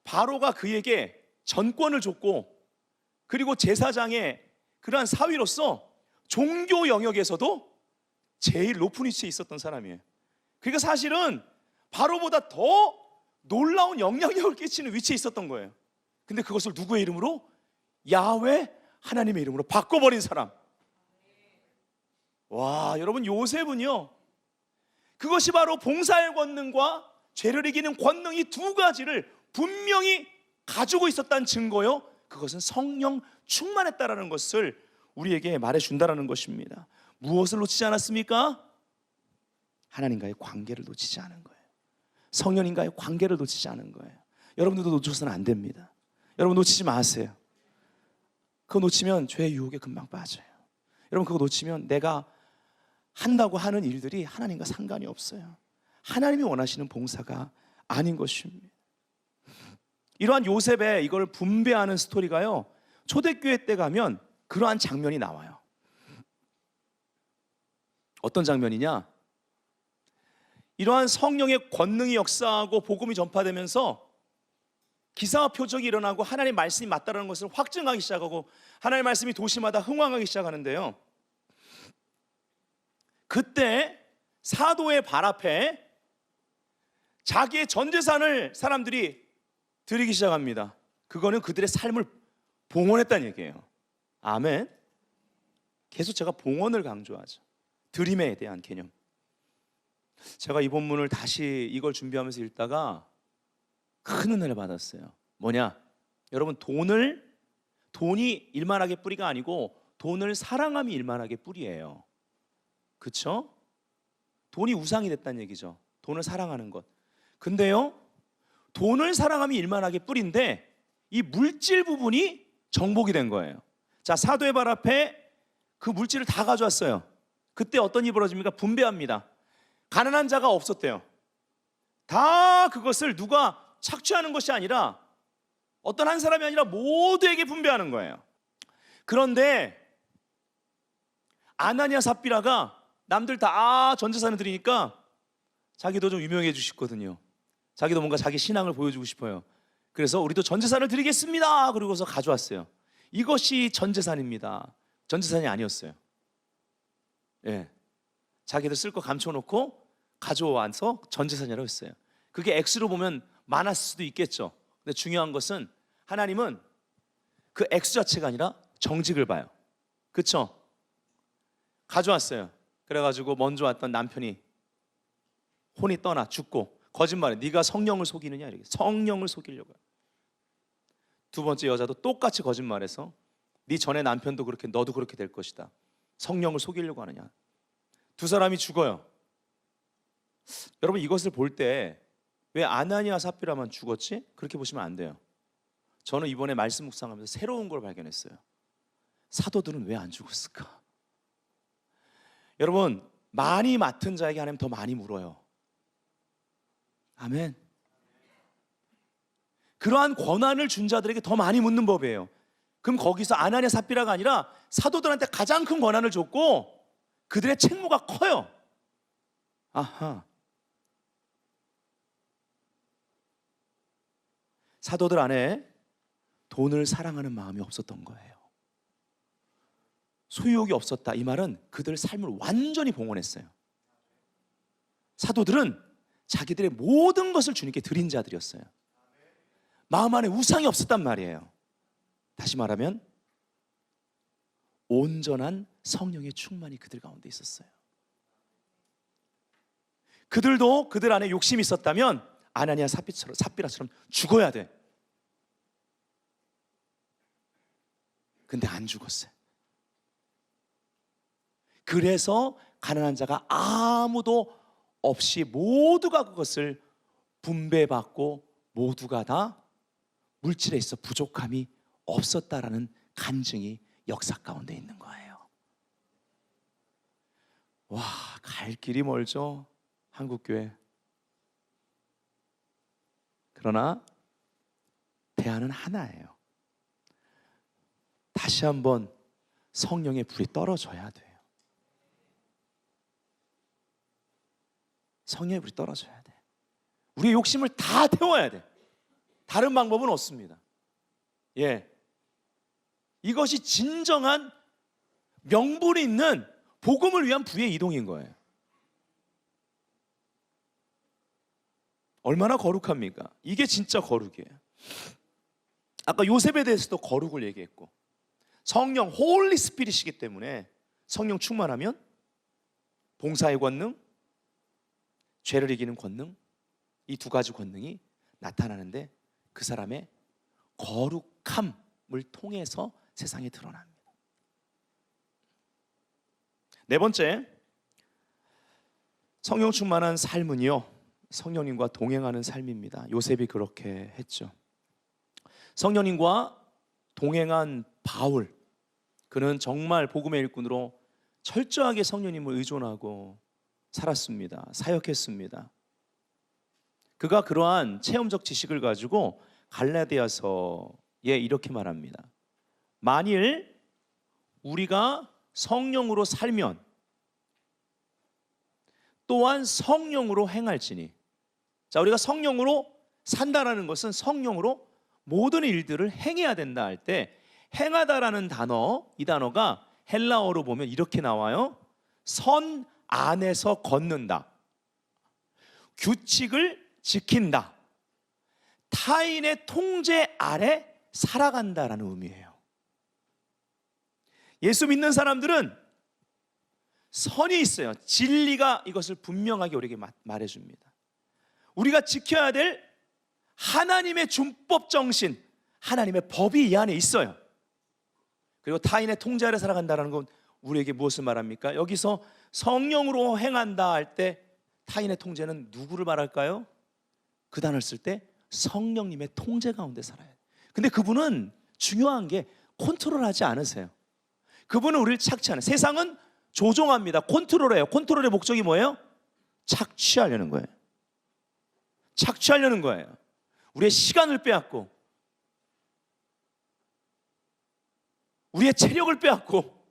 바로가 그에게 전권을 줬고, 그리고 제사장의 그러한 사위로서 종교 영역에서도 제일 높은 위치에 있었던 사람이에요. 그러니까 사실은 바로보다 더 놀라운 영향력을 끼치는 위치에 있었던 거예요. 근데 그것을 누구의 이름으로? 야훼 하나님의 이름으로 바꿔버린 사람. 와, 여러분, 요셉은요, 그것이 바로 봉사의 권능과 죄를 이기는 권능, 이 두 가지를 분명히 가지고 있었다는 증거요, 그것은 성령 충만했다라는 것을 우리에게 말해준다라는 것입니다. 무엇을 놓치지 않았습니까? 하나님과의 관계를 놓치지 않은 거예요. 성령님과의 관계를 놓치지 않은 거예요. 여러분들도 놓쳐서는 안 됩니다. 여러분, 놓치지 마세요. 그거 놓치면 죄의 유혹에 금방 빠져요. 여러분, 그거 놓치면 내가 한다고 하는 일들이 하나님과 상관이 없어요. 하나님이 원하시는 봉사가 아닌 것입니다. 이러한 요셉의 이걸 분배하는 스토리가요, 초대교회 때 가면 그러한 장면이 나와요. 어떤 장면이냐? 이러한 성령의 권능이 역사하고 복음이 전파되면서 기사와 표적이 일어나고 하나님의 말씀이 맞다는 것을 확증하기 시작하고 하나님의 말씀이 도시마다 흥왕하기 시작하는데요, 그때 사도의 발 앞에 자기의 전 재산을 사람들이 드리기 시작합니다. 그거는 그들의 삶을 봉헌했다는 얘기예요. 아멘. 계속 제가 봉헌을 강조하죠. 드림에 대한 개념. 제가 이 본문을 다시 이걸 준비하면서 읽다가 큰 은혜를 받았어요. 뭐냐? 여러분, 돈이 일만하게 뿌리가 아니고 돈을 사랑함이 일만하게 뿌리예요. 그렇죠? 돈이 우상이 됐다는 얘기죠. 돈을 사랑하는 것. 근데요, 돈을 사랑함이 일만하게 뿌리인데 이 물질 부분이 정복이 된 거예요. 자, 사도의 발 앞에 그 물질을 다 가져왔어요. 그때 어떤 일이 벌어집니까? 분배합니다. 가난한 자가 없었대요. 다 그것을 누가 착취하는 것이 아니라 어떤 한 사람이 아니라 모두에게 분배하는 거예요. 그런데 아나니아 삽비라가 남들 다 전 재산을 드리니까 자기도 좀 유명해지고 싶거든요. 자기도 뭔가 자기 신앙을 보여주고 싶어요. 그래서 우리도 전 재산을 드리겠습니다. 그러고서 가져왔어요. 이것이 전 재산입니다. 전 재산이 아니었어요. 예, 자기들 쓸 거 감춰놓고 가져와서 전 재산이라고 했어요. 그게 액수로 보면 많았을 수도 있겠죠. 근데 중요한 것은 하나님은 그 액수 자체가 아니라 정직을 봐요. 그렇죠? 가져왔어요. 그래가지고 먼저 왔던 남편이 혼이 떠나 죽고 거짓말해. 네가 성령을 속이느냐, 이렇게 성령을 속이려고 해요. 두 번째 여자도 똑같이 거짓말해서 네 전에 남편도 그렇게 너도 그렇게 될 것이다. 성령을 속이려고 하느냐. 두 사람이 죽어요. 여러분, 이것을 볼 때 왜 아나니아 삽비라만 죽었지? 그렇게 보시면 안 돼요. 저는 이번에 말씀 묵상하면서 새로운 걸 발견했어요. 사도들은 왜 안 죽었을까? 여러분, 많이 맡은 자에게 하나님 더 많이 물어요. 아멘. 그러한 권한을 준 자들에게 더 많이 묻는 법이에요. 그럼 거기서 아나니아 삽비라가 아니라 사도들한테 가장 큰 권한을 줬고 그들의 책무가 커요. 아하. 사도들 안에 돈을 사랑하는 마음이 없었던 거예요. 소유욕이 없었다, 이 말은 그들 삶을 완전히 봉헌했어요. 사도들은 자기들의 모든 것을 주님께 드린 자들이었어요. 마음 안에 우상이 없었단 말이에요. 다시 말하면 온전한 성령의 충만이 그들 가운데 있었어요. 그들도 그들 안에 욕심이 있었다면 아나니아 삽비라처럼 죽어야 돼. 근데 안 죽었어요. 그래서 가난한 자가 아무도 없이 모두가 그것을 분배받고 모두가 다 물질에 있어 부족함이 없었다라는 간증이 역사 가운데 있는 거예요. 와, 갈 길이 멀죠, 한국교회. 그러나 대안은 하나예요. 다시 한번 성령의 불이 떨어져야 돼요. 성령의 불이 떨어져야 돼. 우리의 욕심을 다 태워야 돼. 다른 방법은 없습니다. 예, 이것이 진정한 명분이 있는 복음을 위한 부의 이동인 거예요. 얼마나 거룩합니까? 이게 진짜 거룩이에요. 아까 요셉에 대해서도 거룩을 얘기했고, 성령 홀리 스피릿이기 때문에 성령 충만하면 봉사의 권능, 죄를 이기는 권능, 이 두 가지 권능이 나타나는데 그 사람의 거룩함을 통해서 세상에 드러납니다. 네 번째, 성령 충만한 삶은요, 성령님과 동행하는 삶입니다. 요셉이 그렇게 했죠. 성령님과 동행한 바울, 그는 정말 복음의 일꾼으로 철저하게 성령님을 의존하고 살았습니다. 사역했습니다. 그가 그러한 체험적 지식을 가지고 갈라디아서에 이렇게 말합니다. 만일 우리가 성령으로 살면 또한 성령으로 행할지니. 자, 우리가 성령으로 산다라는 것은 성령으로 모든 일들을 행해야 된다 할 때, 행하다라는 단어, 이 단어가 헬라어로 보면 이렇게 나와요. 선 안에서 걷는다, 규칙을 지킨다, 타인의 통제 아래 살아간다라는 의미예요. 예수 믿는 사람들은 선이 있어요. 진리가 이것을 분명하게 우리에게 말해줍니다. 우리가 지켜야 될 하나님의 준법 정신, 하나님의 법이 이 안에 있어요. 그리고 타인의 통제 아래 살아간다는 건 우리에게 무엇을 말합니까? 여기서 성령으로 행한다 할 때 타인의 통제는 누구를 말할까요? 그 단어를 쓸 때 성령님의 통제 가운데 살아야 돼요. 근데 그분은 중요한 게 컨트롤하지 않으세요. 그분은 우리를 착취하는, 세상은 조종합니다. 컨트롤해요. 컨트롤의 목적이 뭐예요? 착취하려는 거예요. 착취하려는 거예요. 우리의 시간을 빼앗고, 우리의 체력을 빼앗고,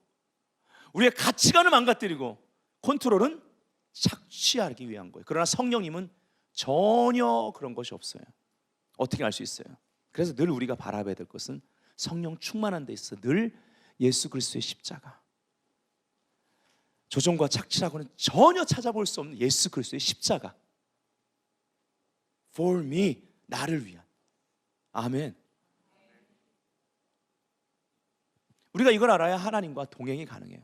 우리의 가치관을 망가뜨리고, 컨트롤은 착취하기 위한 거예요. 그러나 성령님은 전혀 그런 것이 없어요. 어떻게 알 수 있어요? 그래서 늘 우리가 바라봐야 될 것은 성령 충만한 데 있어 늘 예수 그리스도의 십자가, 조종과 착취라고는 전혀 찾아볼 수 없는 예수 그리스도의 십자가, For me, 나를 위한. 아멘. 우리가 이걸 알아야 하나님과 동행이 가능해요.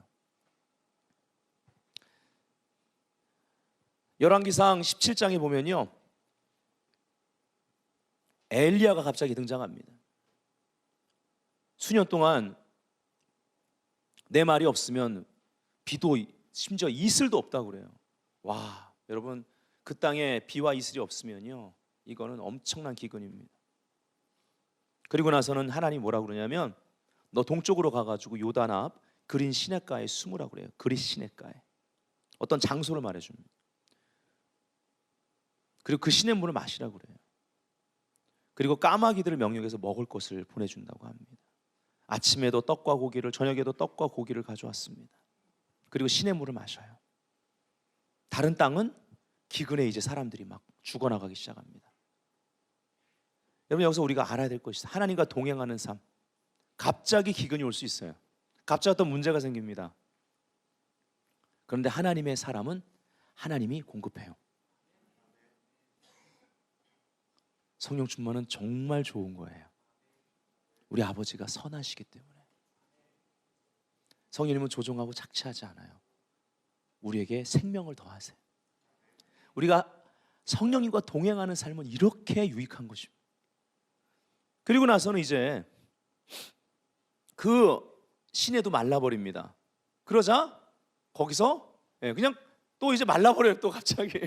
열왕기상 17장에 보면요, 엘리야가 갑자기 등장합니다. 수년 동안 내 말이 없으면 비도 심지어 이슬도 없다고 그래요. 와, 여러분, 그 땅에 비와 이슬이 없으면요, 이거는 엄청난 기근입니다. 그리고 나서는 하나님 뭐라고 그러냐면, 너 동쪽으로 가가지고 요단 앞 그린 시냇가에 숨으라고 그래요. 그린 시냇가에 어떤 장소를 말해줍니다. 그리고 그 시냇물을 마시라고 그래요. 그리고 까마귀들을 명령해서 먹을 것을 보내준다고 합니다. 아침에도 떡과 고기를, 저녁에도 떡과 고기를 가져왔습니다. 그리고 시냇물을 마셔요. 다른 땅은 기근에 이제 사람들이 막 죽어나가기 시작합니다. 여러분, 여기서 우리가 알아야 될 것이, 하나님과 동행하는 삶, 갑자기 기근이 올 수 있어요. 갑자기 어떤 문제가 생깁니다. 그런데 하나님의 사람은 하나님이 공급해요. 성령 충만은 정말 좋은 거예요. 우리 아버지가 선하시기 때문에. 성령님은 조종하고 착취하지 않아요. 우리에게 생명을 더하세요. 우리가 성령님과 동행하는 삶은 이렇게 유익한 것입니다. 그리고 나서는 이제 그 시내도 말라버립니다. 그러자 거기서 그냥 또 이제 말라버려요. 또 갑자기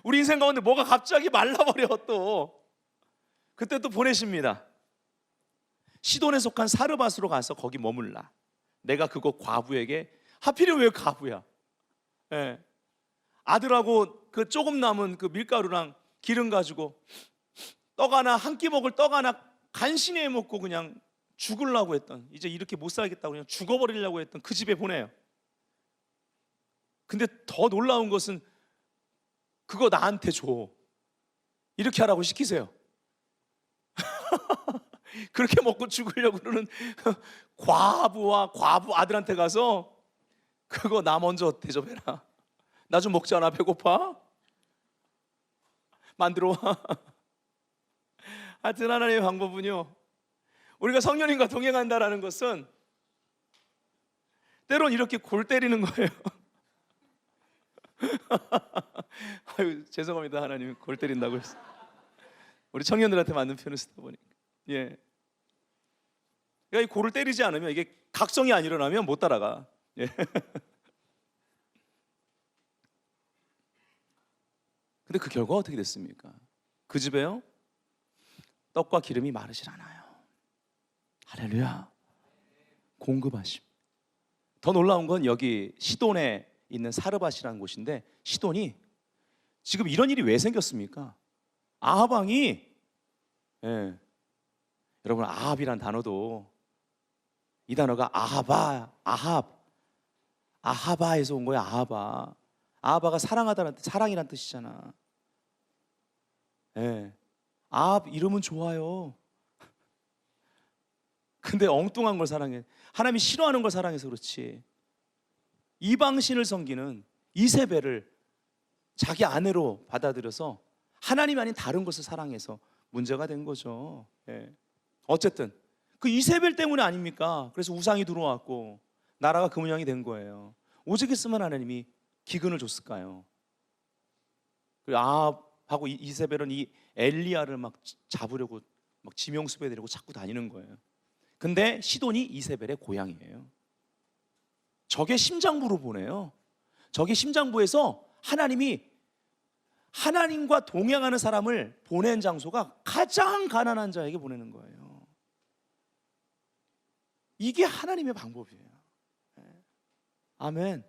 우리 인생 가운데 뭐가 갑자기 말라버려. 또 그때 또 보내십니다. 시돈에 속한 사르밧으로 가서 거기 머물라. 내가 그곳 과부에게, 하필이면 왜 과부야? 아들하고 그 조금 남은 그 밀가루랑 기름 가지고 떡 하나, 한 끼 먹을 떡 하나 간신히 해 먹고 그냥 죽으려고 했던, 이제 이렇게 못 살겠다고 그냥 죽어버리려고 했던 그 집에 보내요. 근데 더 놀라운 것은 그거 나한테 줘. 이렇게 하라고 시키세요. 그렇게 먹고 죽으려고 그러는 과부와 과부 아들한테 가서 그거 나 먼저 대접해라. 나 좀 먹잖아. 배고파? 만들어 와. 하여튼 하나님의 방법은요, 우리가 성령님과 동행한다라는 것은 때론 이렇게 골 때리는 거예요. 아유, 죄송합니다. 하나님 골 때린다고 했어. 우리 청년들한테 맞는 표현을 쓰다 보니까. 예. 그러니까 이 골을 때리지 않으면, 이게 각성이 안 일어나면 못 따라가. 예. 근데 그 결과가 어떻게 됐습니까? 그 집에요, 떡과 기름이 마르질 않아요. 할렐루야. 공급하심. 더 놀라운 건 여기 시돈에 있는 사르밧이라는 곳인데, 시돈이 지금 이런 일이 왜 생겼습니까? 아합 왕이, 예, 여러분 아합이란 단어도, 이 단어가 아하바에서 온 거야. 아하바가 사랑하다는 뜻, 사랑이란 뜻이잖아. 예, 아합 이름은 좋아요. 근데 엉뚱한 걸 사랑해. 하나님이 싫어하는 걸 사랑해서 그렇지. 이방신을 섬기는 이세벨을 자기 아내로 받아들여서 하나님이 아닌 다른 것을 사랑해서 문제가 된 거죠. 예. 어쨌든 그 이세벨 때문에 아닙니까? 그래서 우상이 들어왔고 나라가 그 모양이 된 거예요. 오직 했으면 하나님이 기근을 줬을까요? 그리고 아합하고 이세벨은 이 엘리야를 막 잡으려고 막 지명수배 되려고 자꾸 다니는 거예요. 근데 시돈이 이세벨의 고향이에요. 적의 심장부로 보내요. 적의 심장부에서 하나님이 하나님과 동행하는 사람을 보낸 장소가 가장 가난한 자에게 보내는 거예요. 이게 하나님의 방법이에요. 아멘.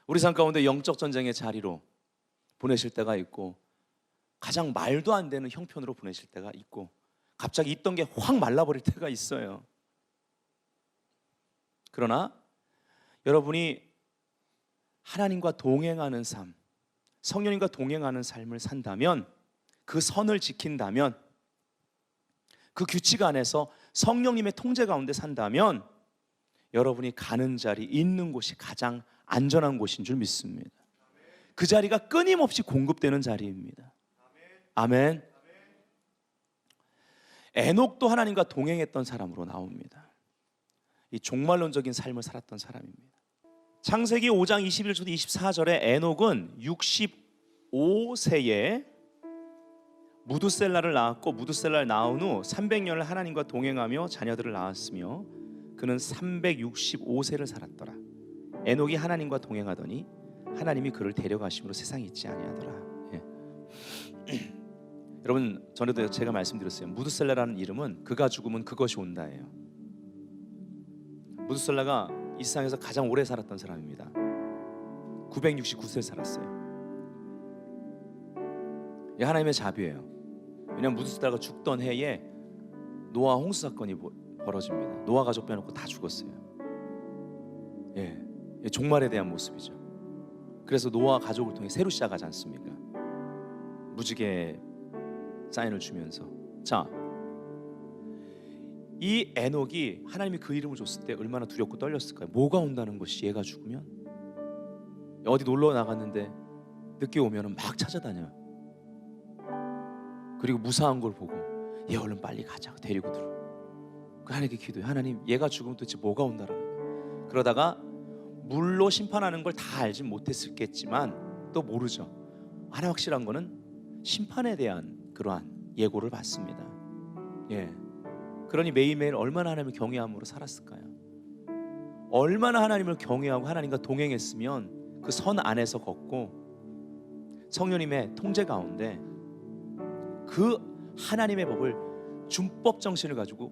우리 삶 가운데 영적 전쟁의 자리로 보내실 때가 있고, 가장 말도 안 되는 형편으로 보내실 때가 있고, 갑자기 있던 게 확 말라버릴 때가 있어요. 그러나 여러분이 하나님과 동행하는 삶, 성령님과 동행하는 삶을 산다면, 그 선을 지킨다면, 그 규칙 안에서 성령님의 통제 가운데 산다면, 여러분이 가는 자리, 있는 곳이 가장 안전한 곳인 줄 믿습니다. 그 자리가 끊임없이 공급되는 자리입니다. 아멘. 에녹도 하나님과 동행했던 사람으로 나옵니다. 이 종말론적인 삶을 살았던 사람입니다. 창세기 5장 21절부터 24절에 에녹은 65세에 무두셀라를 낳았고, 무두셀라를 낳은 후 300년을 하나님과 동행하며 자녀들을 낳았으며, 그는 365세를 살았더라. 에녹이 하나님과 동행하더니 하나님이 그를 데려가심으로 세상에 있지 아니하더라. 예. 여러분, 전에도 제가 말씀드렸어요. 무두셀라라는 이름은 그가 죽으면 그것이 온다예요. 무두셀라가 이 세상에서 가장 오래 살았던 사람입니다. 969세를 살았어요. 이 하나님의 자비예요. 왜냐하면 무두셀라가 죽던 해에 노아 홍수 사건이 벌어집니다. 노아 가족 빼놓고 다 죽었어요. 예, 종말에 대한 모습이죠. 그래서 노아 가족을 통해 새로 시작하지 않습니까? 무지개 사인을 주면서. 자, 이 에녹이 하나님이 그 이름을 줬을 때 얼마나 두렵고 떨렸을까요? 뭐가 온다는 것이, 얘가 죽으면 어디 놀러 나갔는데 늦게 오면은 막 찾아다녀요. 그리고 무사한 걸 보고 얘 얼른 빨리 가자, 데리고 들어. 그 하나님께 기도해. 하나님, 얘가 죽으면 도대체 뭐가 온다라는 거예요. 그러다가 물로 심판하는 걸 다 알진 못했겠지만 또 모르죠. 하나 확실한 거는 심판에 대한 그러한 예고를 받습니다. 예. 그러니 매일매일 얼마나 하나님을 경외함으로 살았을까요? 얼마나 하나님을 경외하고 하나님과 동행했으면 그 선 안에서 걷고 성령님의 통제 가운데 그 하나님의 법을 준법 정신을 가지고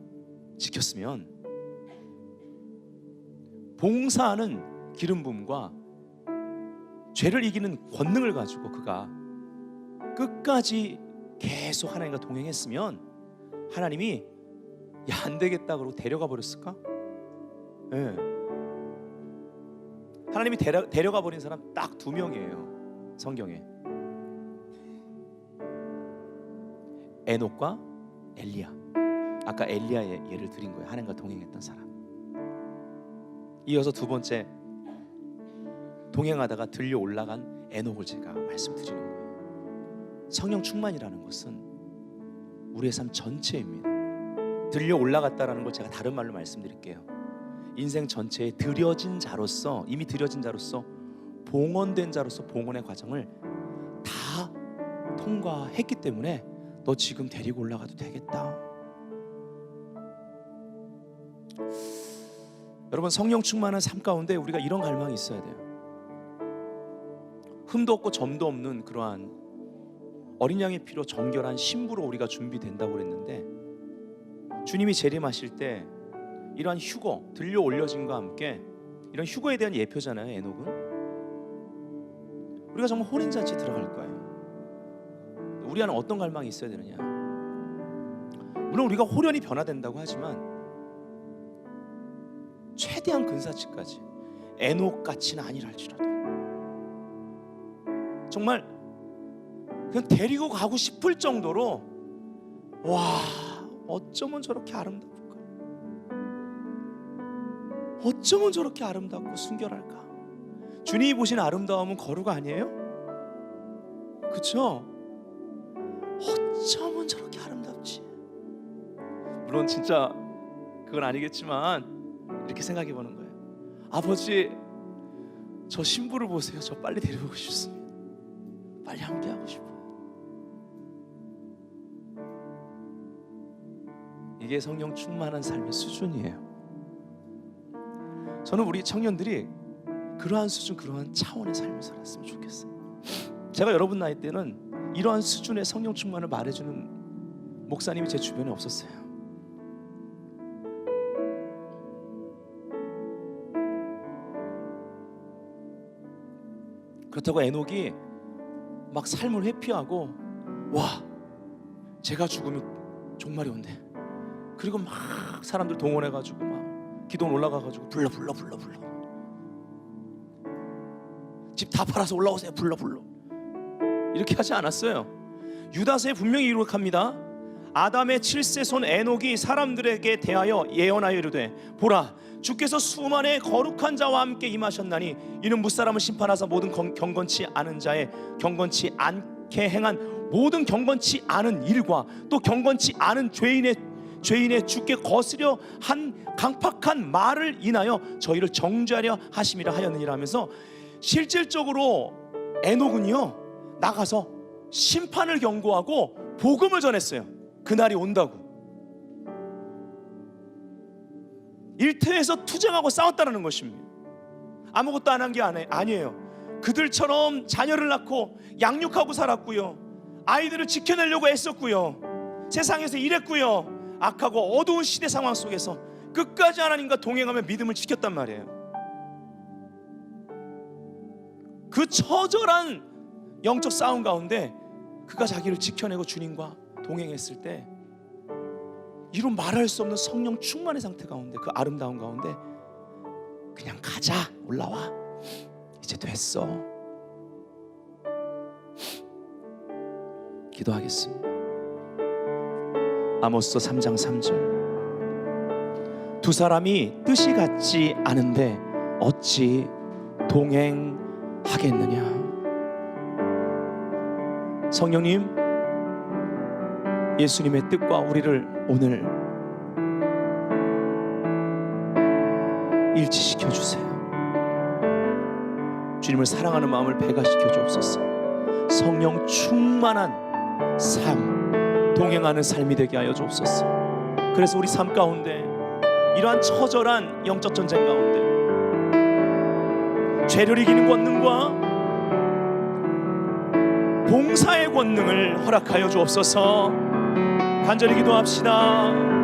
지켰으면, 봉사하는 기름 부음과 죄를 이기는 권능을 가지고 그가 끝까지 계속 하나님과 동행했으면 하나님이 야, 안 되겠다 그러고 데려가 버렸을까? 예. 하나님이 데려가 버린 사람 딱 2명이에요. 성경에. 에녹과 엘리야. 아까 엘리야의 예를 드린 거예요. 하나님과 동행했던 사람. 이어서 두 번째, 동행하다가 들려 올라간 에녹을 제가 말씀드리는 거예요. 성령 충만이라는 것은 우리의 삶 전체입니다. 들려 올라갔다라는 걸 제가 다른 말로 말씀드릴게요. 인생 전체에 들여진 자로서, 이미 들여진 자로서, 봉헌된 자로서 봉헌의 과정을 다 통과했기 때문에 너 지금 데리고 올라가도 되겠다. 여러분, 성령 충만한 삶 가운데 우리가 이런 갈망이 있어야 돼요. 흠도 없고 점도 없는 그러한 어린 양의 피로 정결한 신부로 우리가 준비된다고 그랬는데, 주님이 재림하실 때 이러한 휴거, 들려 올려짐과 함께, 이런 휴거에 대한 예표잖아요. 에녹은 우리가 정말 혼인잔치에 들어갈 거예요. 우리 안에 어떤 갈망이 있어야 되느냐? 물론 우리가 홀연히 변화된다고 하지만 최대한 근사치까지 에녹같이는 아니랄지라도 정말 그냥 데리고 가고 싶을 정도로, 와, 어쩌면 저렇게 아름다울까? 어쩌면 저렇게 아름답고 순결할까? 주님이 보시는 아름다움은 거루가 아니에요? 그쵸? 어쩌면 저렇게 아름답지? 물론 진짜 그건 아니겠지만 이렇게 생각해 보는 거예요. 아버지, 저 신부를 보세요. 저 빨리 데려오고 싶습니다. 빨리 함께하고 싶어요. 이게 성령 충만한 삶의 수준이에요. 저는 우리 청년들이 그러한 수준, 그러한 차원의 삶을 살았으면 좋겠어요. 제가 여러분 나이 때는 이러한 수준의 성령 충만을 말해주는 목사님이 제 주변에 없었어요. 그렇다고 에녹이 막 삶을 회피하고, 와, 제가 죽으면 종말이 온대. 그리고 막 사람들 동원해가지고 막 기도원 올라가가지고 불러 집 다 팔아서 올라오세요. 불러 이렇게 하지 않았어요. 유다서에 분명히 기록합니다. 아담의 7세손 에녹이 사람들에게 대하여 예언하여 이르되, 보라, 주께서 수만의 거룩한 자와 함께 임하셨나니 이는 무사람을 심판하사 모든 경건치 않은 자의 경건치 않게 행한 모든 경건치 않은 일과 또 경건치 않은 죄인의 주께 거스려 한 강팍한 말을 인하여 저희를 정죄하려 하심이라 하였느니라 하면서, 실질적으로 에녹은요 나가서 심판을 경고하고 복음을 전했어요. 그날이 온다고. 일터에서 투쟁하고 싸웠다는 것입니다. 아무것도 안 한 게 아니에요. 그들처럼 자녀를 낳고 양육하고 살았고요, 아이들을 지켜내려고 애썼고요, 세상에서 일했고요, 악하고 어두운 시대 상황 속에서 끝까지 하나님과 동행하며 믿음을 지켰단 말이에요. 그 처절한 영적 싸움 가운데 그가 자기를 지켜내고 주님과 동행했을 때, 이루 말할 수 없는 성령 충만의 상태 가운데, 그 아름다운 가운데 그냥 가자, 올라와, 이제 됐어. 기도하겠습니다. 아모스 3장 3절, 두 사람이 뜻이 같지 않은데 어찌 동행하겠느냐. 성령님, 예수님의 뜻과 우리를 오늘 일치시켜 주세요. 주님을 사랑하는 마음을 배가시켜 주옵소서. 성령 충만한 삶, 동행하는 삶이 되게 하여 주옵소서. 그래서 우리 삶 가운데 이러한 처절한 영적 전쟁 가운데 죄를 이기는 권능과 봉사의 권능을 허락하여 주옵소서. 간절히 기도합시다.